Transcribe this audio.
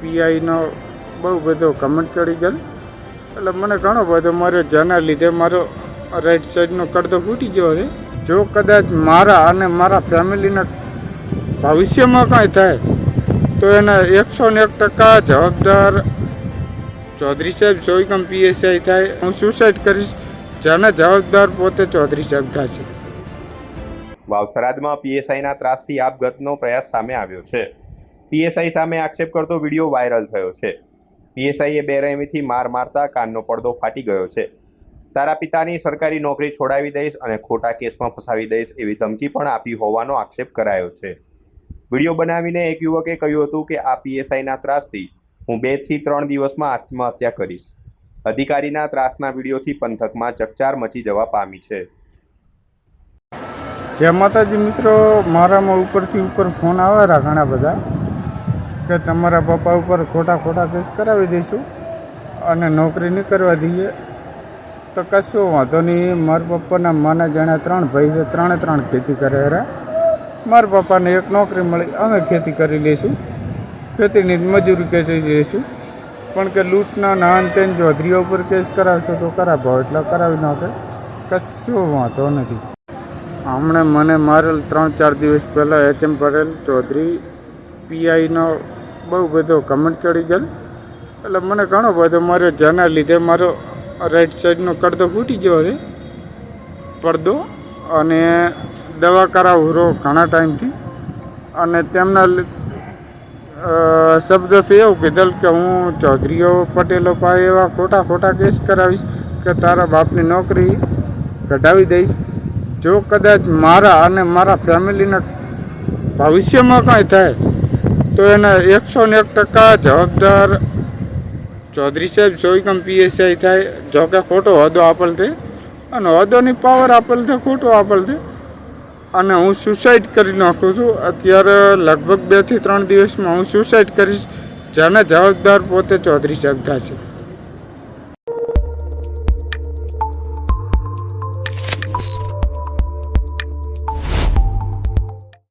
પીઆઈનો બહુ બધો કમેન્ટ ચડી ગયેલ, એટલે મને ઘણો બધો માર્યો, જેના લીધે મારો રાઈટ સાઈડનો કડદો ફૂટી ગયો છે. જો કદાચ મારા અને મારા ફેમિલીના ભવિષ્યમાં કાંઈ થાય તો એના 101% જવાબદાર ચૌધરી સાહેબ સોયગામ પીએસઆઈ થાય. હું સુસાઇડ કરીશ, જેના જવાબદાર પોતે ચૌધરી સાહેબ થશે. વાવથરાદમાં પીએસઆઈના ત્રાસથી આપઘાતનો પ્રયાસ સામે આવ્યો છે. પીએસઆઈ સામે આક્ષેપ કરતો વિડીયો વાયરલ થયો છે. પીએસઆઈએ બેરહેમીથી માર મારતા કાનનો પડદો ફાટી ગયો છે. તારા પિતાની સરકારી નોકરી છોડાવી દઈશ અને ખોટા કેસમાં ફસાવી દઈશ એવી ધમકી પણ આપી હોવાનો આક્ષેપ કરાયો છે. વિડીયો બનાવીને એક યુવકે કહ્યું હતું કે આ પીએસઆઈના ત્રાસથી હું 2 થી 3 દિવસમાં આત્મહત્યા કરીશ. અધિકારીના ત્રાસના વિડીયોથી પંથકમાં ચકચાર મચી જવા પામી છે. જય માતાજી મિત્રો, મારામાં ઉપરથી ઉપર ફોન આવેલા ઘણા બધા કે તમારા પપ્પા ઉપર ખોટા કેસ કરાવી દઈશું અને નોકરી નહીં કરવા દઈએ. તો કશું વાંધો નહીં. મારા પપ્પાના માના જાણે 3 ભાઈ છે, 3 ખેતી કરે રહ્યા. મારા પપ્પાને એક નોકરી મળી, અમે ખેતી કરી લઈશું, ખેતીની મજૂરી કરી લઈશું. પણ કે લૂંટના નાન તેન ચૌધરીઓ ઉપર કેસ કરાવશો તો કરાવો, એટલે કરાવી નાખે, કશું વાંધો નથી. હમણે મને મારેલ 3-4 દિવસ પહેલાં HM પટેલ ચૌધરી પીઆઈનો બહુ બધો કમેન્ટ ચડી ગયેલ, એટલે મને ઘણો બધો માર્યો, જેના લીધે મારો રાઈટ સાઈડનો કડદો ફૂટી ગયો છે, પડદો. અને દવા કરાવું ઘણા ટાઈમથી, અને તેમના શબ્દથી એવું કીધેલ કે હું ચૌધરીઓ પટેલો પાસે એવા ખોટા કેસ કરાવીશ કે તારા બાપની નોકરી કઢાવી દઈશ. જો કદાચ મારા અને મારા ફેમિલીના ભવિષ્યમાં કાંઈ થાય તો એના 101% જવાબદાર ચૌધરી સાહેબ સોયગામ પીએસઆઈ થાય. જો કે ખોટો હોદ્દો આપેલ છે અને હોદ્દોની પાવર આપેલ છે, ખોટો આપેલ છે. અને હું સુસાઇડ કરી નાખું છું. અત્યારે લગભગ 2 થી 3 દિવસમાં હું સુસાઇડ કરીશ, જેના જવાબદાર પોતે ચૌધરી સાહેબ થશે.